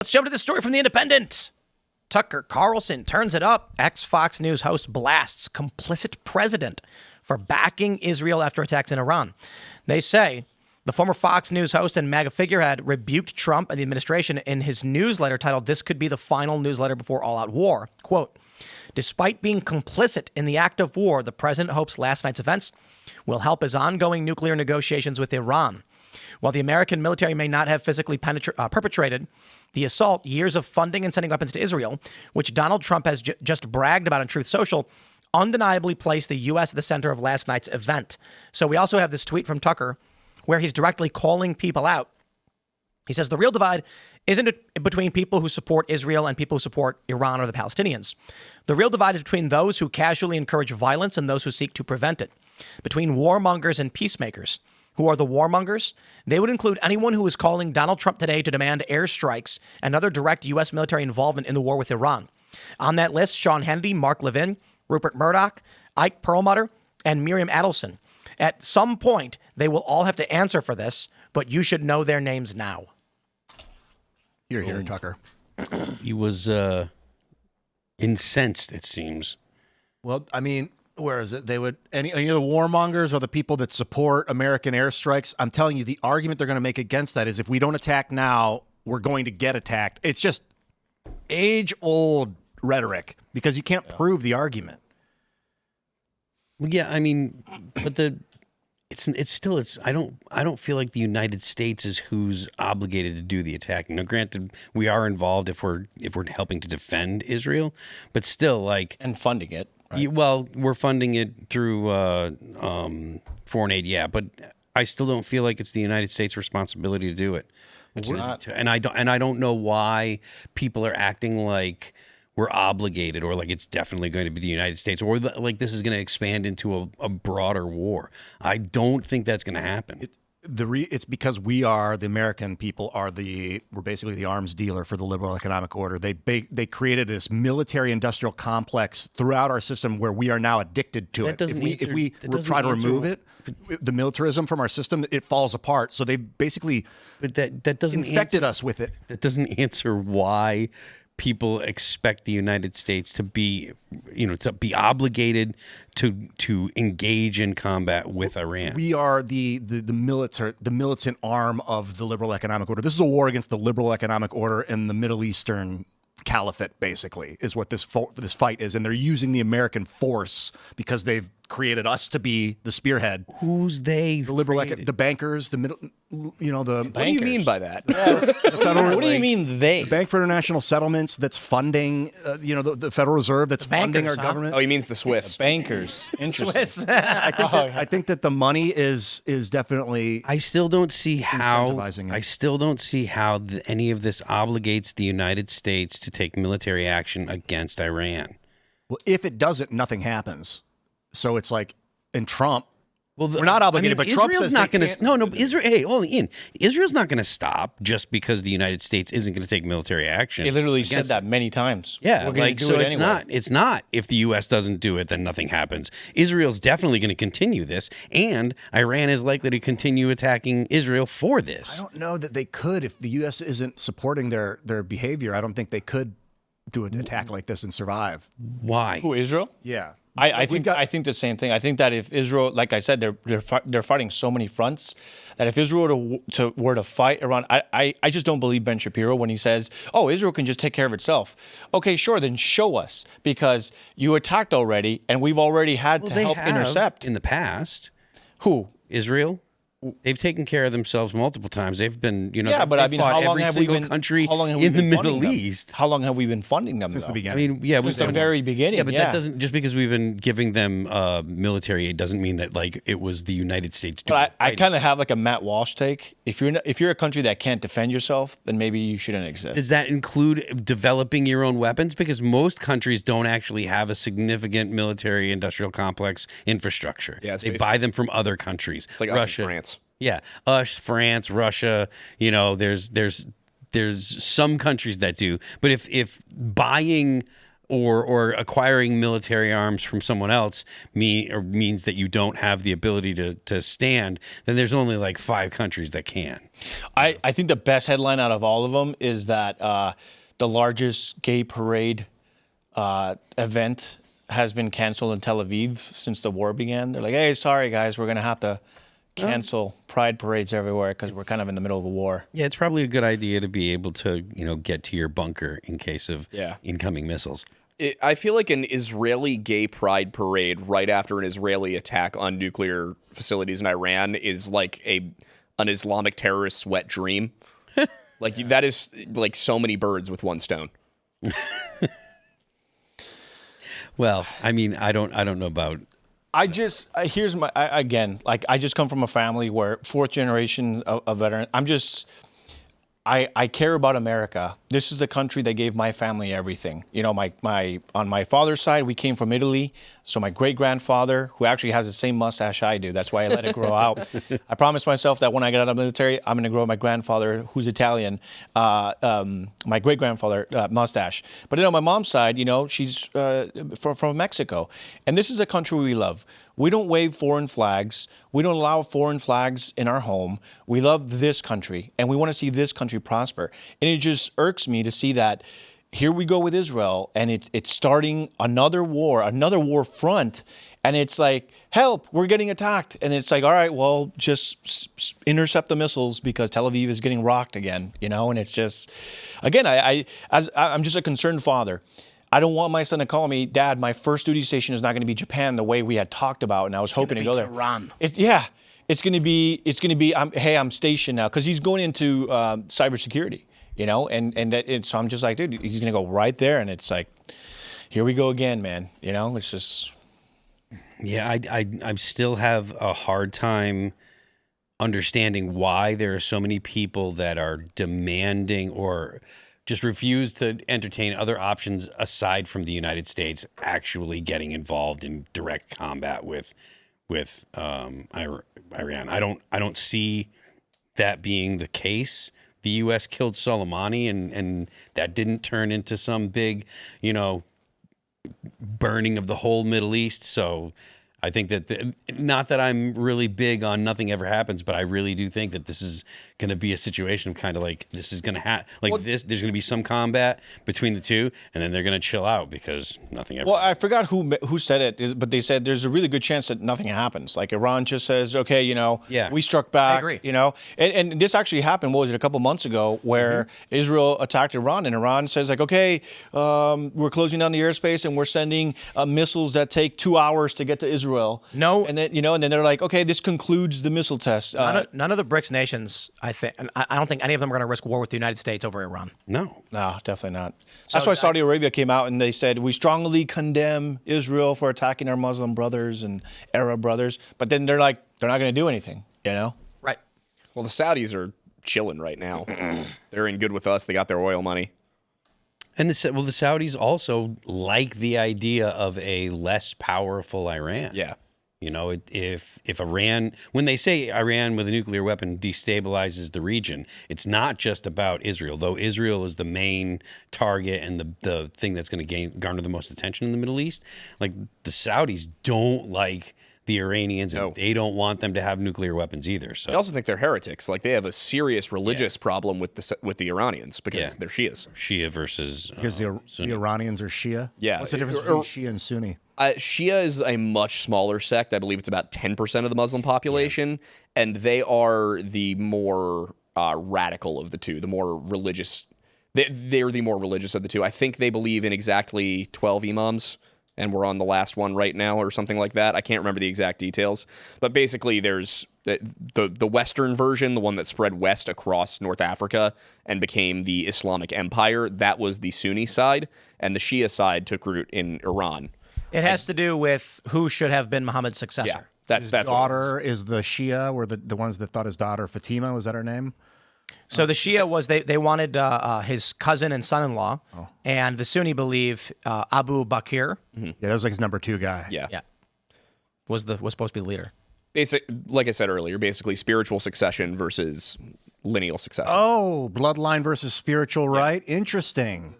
Let's jump to this story from The Independent. Tucker Carlson turns it up. Ex-Fox News host blasts complicit president for backing Israel after attacks in Iran. They say the former Fox News host and MAGA figurehead rebuked Trump and the administration in his newsletter titled "This Could Be the Final Newsletter Before All-Out War." Quote, "Despite being complicit in the act of war, the president hopes last night's events will help his ongoing nuclear negotiations with Iran. While the American military may not have physically perpetrated the assault, years of funding and sending weapons to Israel, which Donald Trump has just bragged about on Truth Social, undeniably placed the U.S. at the center of last night's event." So we also have this tweet from Tucker where he's directly calling people out. He says, "The real divide isn't between people who support Israel and people who support Iran or the Palestinians. The real divide is between those who casually encourage violence and those who seek to prevent it. Between warmongers and peacemakers. Who are the warmongers? They would include anyone who is calling Donald Trump today to demand airstrikes and other direct U.S. military involvement in the war with Iran. On that list, Sean Hannity, Mark Levin, Rupert Murdoch, Ike Perlmutter, and Miriam Adelson. At some point, they will all have to answer for this, but you should know their names now." Here, Tucker. He was incensed, it seems. Well, I mean, where is it? They would any of the warmongers or the people that support American airstrikes. I'm telling you, the argument they're going to make against that is if we don't attack now, we're going to get attacked. It's just age-old rhetoric because you can't prove the argument. Well, yeah, I mean, but I don't feel like the United States is who's obligated to do the attacking. Now, granted, we are involved if we're helping to defend Israel, but still, like, and funding it. Right? Well, we're funding it through foreign aid, yeah, but I still don't feel like it's the United States' responsibility to do it. And I don't know why people are acting like we're obligated or like it's definitely going to be the United States or like this is going to expand into a broader war. I don't think that's going to happen. It's because we are, the American people we're basically the arms dealer for the liberal economic order. They created this military industrial complex throughout our system where we are now addicted to it. If we try to remove it, the militarism from our system, it falls apart. So they basically infected us with it. That doesn't answer why people expect the United States to be, to be obligated to engage in combat with Iran. We are the militant arm of the liberal economic order. This is a war against the liberal economic order and the Middle Eastern caliphate, basically, is what this fight is. And they're using the American force because they've created us to be the spearhead. Who's they? The liberal, the bankers, the middle, the What do you mean by that? What do you mean they? The Bank for International Settlements that's funding, the Federal Reserve that's funding our government. Oh, he means the Swiss. Bankers. Interesting. I think that the money is definitely. I still don't see how. Incentivizing it. I still don't see how any of this obligates the United States to take military action against Iran. Well, if it doesn't, nothing happens. So it's like, in Trump, we're not obligated, but Trump Israel's says not going to. No, Israel. Hey, Ian, Israel's not going to stop just because the United States isn't going to take military action. He literally said that many times. Yeah, we're like, so it's anyway. not. It's not. If the U.S. doesn't do it, then nothing happens. Israel's definitely going to continue this, and Iran is likely to continue attacking Israel for this. I don't know that they could if the U.S. isn't supporting their behavior. I don't think they could do an attack like this and survive. Why? Who, Israel? Yeah. I think the same thing. I think that if Israel, like I said, they're fighting so many fronts that if Israel were to fight Iran, I just don't believe Ben Shapiro when he says, "Oh, Israel can just take care of itself." Okay, sure, then show us because you attacked already, and we've already had to help intercept in the past. Who? Israel. They've taken care of themselves multiple times. They've been, yeah, but I mean, fought how long every have we single been country how long have we in the been Middle funding them? East? How long have we been funding them? Since the though? beginning. I mean, yeah, since the very beginning. Yeah, but that doesn't just because we've been giving them military aid doesn't mean that like it was the United States doing But I kind of have like a Matt Walsh take. If you're a country that can't defend yourself, then maybe you shouldn't exist. Does that include developing your own weapons? Because most countries don't actually have a significant military industrial complex infrastructure. Yeah, they buy them from other countries. It's like Russia, us in France. Yeah, us, France, Russia. There's some countries that do, but if buying or acquiring military arms from someone else means that you don't have the ability to stand, then there's only like 5 countries that can. I think the best headline out of all of them is that the largest gay parade event has been canceled in Tel Aviv since the war began. They're like, hey, sorry, guys, we're going to have to cancel pride parades everywhere because we're kind of in the middle of a war. Yeah, it's probably a good idea to be able to, get to your bunker in case of incoming missiles. I feel like an Israeli gay pride parade right after an Israeli attack on nuclear facilities in Iran is like an Islamic terrorist's wet dream. Like that is like so many birds with one stone. Well, I mean, I don't know about. Here's my again. Like I just come from a family where 4th generation of veteran. I care about America. This is the country that gave my family everything. On my father's side, we came from Italy. So my great-grandfather, who actually has the same mustache I do, that's why I let it grow out. I promised myself that when I get out of the military, I'm going to grow my grandfather, who's Italian, my great-grandfather mustache. But on my mom's side, she's from Mexico. And this is a country we love. We don't wave foreign flags. We don't allow foreign flags in our home. We love this country, and we want to see this country prosper. And it just irks me to see that here we go with Israel, and it's starting another war front, and it's like, help, we're getting attacked. And it's like, all right, well, just intercept the missiles because Tel Aviv is getting rocked again, And it's just, again, I'm just a concerned father. I don't want my son to call me, Dad, my first duty station is not going to be Japan the way we had talked about, and I was hoping to go there. Iran. It's going to be. I'm stationed now because he's going into cybersecurity, so I'm just like, dude, he's going to go right there, and it's like, here we go again, man. It's just. Yeah, I still have a hard time understanding why there are so many people that are demanding or just refuse to entertain other options aside from the United States actually getting involved in direct combat with Iran. I don't see that being the case. The U.S. killed Soleimani, and that didn't turn into some big, burning of the whole Middle East. So I think that not that I'm really big on nothing ever happens, but I really do think that this is going to be a situation of kind of like this is going to there's going to be some combat between the two, and then they're going to chill out because nothing ever. Well, I forgot who said it, but they said there's a really good chance that nothing happens. Like Iran just says, okay, we struck back. I agree. And this actually happened. What was it? A couple months ago, where Israel attacked Iran, and Iran says like, okay, we're closing down the airspace, and we're sending missiles that take 2 hours to get to Israel. No, and then and then they're like, okay, this concludes the missile test. None of the BRICS nations, I think, and I don't think any of them are going to risk war with the United States over Iran. No, definitely not. That's why Saudi Arabia came out and they said we strongly condemn Israel for attacking our Muslim brothers and Arab brothers. But then they're like, they're not going to do anything. Right. Well, the Saudis are chilling right now. They're in good with us. They got their oil money. And the Saudis also like the idea of a less powerful Iran. Yeah. If Iran, when they say Iran with a nuclear weapon destabilizes the region, it's not just about Israel, though Israel is the main target and the thing that's going to garner the most attention in the Middle East. Like the Saudis don't like the Iranians, and they don't want them to have nuclear weapons either. So I also think they're heretics. Like they have a serious religious problem with the Iranians because they're Shias. Shia versus because the Iranians are Shia. Yeah. What's the difference between Shia and Sunni? Shia is a much smaller sect. I believe it's about 10% of the Muslim population, and they are the more radical of the two, the more religious. They're the more religious of the two. I think they believe in exactly 12 imams, and we're on the last one right now or something like that. I can't remember the exact details. But basically, there's the Western version, the one that spread west across North Africa and became the Islamic Empire. That was the Sunni side, and the Shia side took root in Iran. It has to do with who should have been Muhammad's successor. Yeah, that's daughter is the Shia, were the ones that thought his daughter Fatima, was that her name? So the Shia was they wanted his cousin and son-in-law, and the Sunni believe Abu Bakr. Yeah, that was like his number 2 guy. Yeah. Was supposed to be the leader. Like I said earlier, basically spiritual succession versus lineal succession. Oh, bloodline versus spiritual right. Interesting.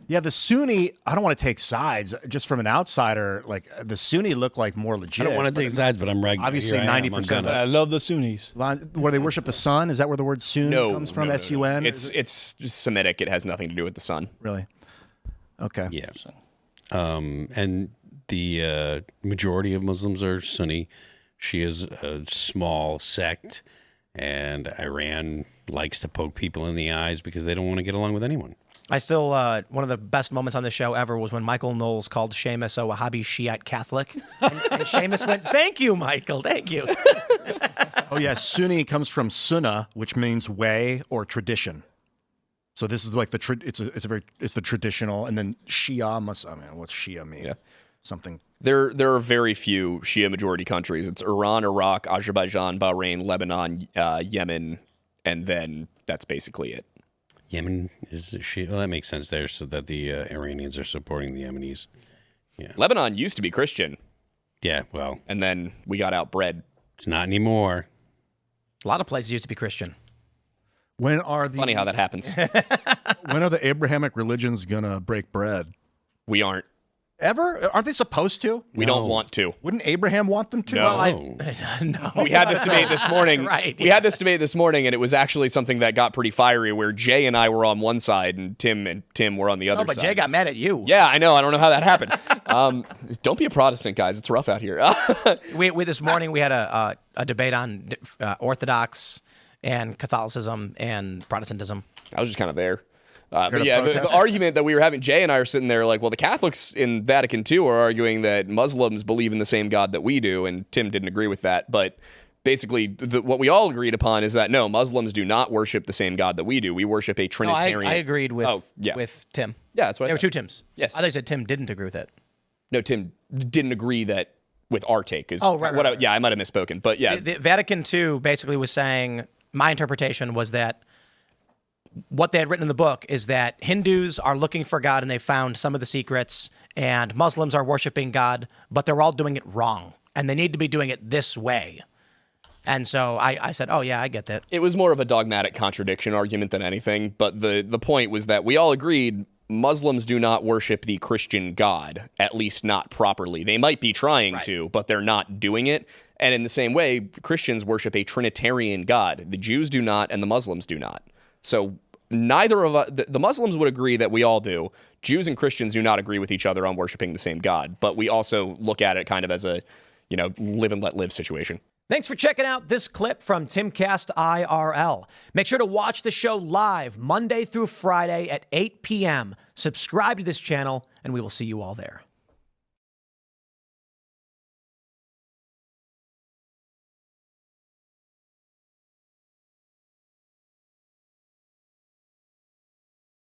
Yeah, the Sunni, I don't want to take sides. Just from an outsider, like the Sunni look like more legit. I don't want to take sides, but I'm right. Obviously, here I am. 90%. I'm But I love the Sunnis. Where they worship the sun? Is that where the word sun comes from? S-U-N? It's Semitic. It has nothing to do with the sun. Really? Okay. Yeah. And the majority of Muslims are Sunni. Shia is a small sect, and Iran likes to poke people in the eyes because they don't want to get along with anyone. I still, one of the best moments on the show ever was when Michael Knowles called Seamus a Wahhabi Shiite Catholic. And Seamus went, "Thank you, Michael. Thank you." Oh, yeah. Sunni comes from sunnah, which means way or tradition. So this is like it's the traditional, and then Shia what's Shia mean? Yeah. Something. There are very few Shia majority countries. It's Iran, Iraq, Azerbaijan, Bahrain, Lebanon, Yemen, and then that's basically it. Yemen is Shia. Well, that makes sense there, so that the Iranians are supporting the Yemenis. Lebanon used to be Christian, Yeah, well, and then we got outbred. it's not anymore. A lot of places used to be Christian. When are the Funny how that happens. when are the Abrahamic religions gonna break bread? We aren't. Ever? Aren't they supposed to? We don't want to. Wouldn't Abraham want them to? No. Oh. No. We had this debate this morning. Right, We had this debate this morning, and it was actually something that got pretty fiery. Where Jay and I were on one side, and Tim were on the other No, but side. Jay got mad at you. Yeah, I know. I don't know how that happened. Don't be a Protestant, guys. It's rough out here. We this morning we had a debate on Orthodox and Catholicism and Protestantism. I was just kind of there. But yeah, the argument that we were having, Jay and I are sitting there like, well, the Catholics in Vatican II are arguing that Muslims believe in the same God that we do, and Tim didn't agree with that. But basically, what we all agreed upon is that, no, Muslims do not worship the same God that we do. We worship a No, Trinitarian. I agreed with Tim. Yeah, that's what There I were said. two Tims. Yes. I thought you said Tim didn't agree with it. No, Tim didn't agree that with our take. Oh, right. Yeah, I might have misspoken. But yeah, The Vatican II basically was saying, my interpretation was that what they had written in the book is that Hindus are looking for God and they found some of the secrets, and Muslims are worshiping God, but they're all doing it wrong, and they need to be doing it this way. And so I said, oh, yeah, I get that. it was more of a dogmatic contradiction argument than anything. But the point was that we all agreed Muslims do not worship the Christian God, at least not properly. They might be trying to, but they're not doing it. And in the same way, Christians worship a Trinitarian God. The Jews do not, and the Muslims do not. So neither of us, the Muslims would agree that we all do. Jews and Christians do not agree with each other on worshiping the same God. But we also look at it kind of as a, live and let live situation. Thanks for checking out this clip from Timcast IRL. Make sure to watch the show live Monday through Friday at 8 p.m. Subscribe to this channel, and we will see you all there.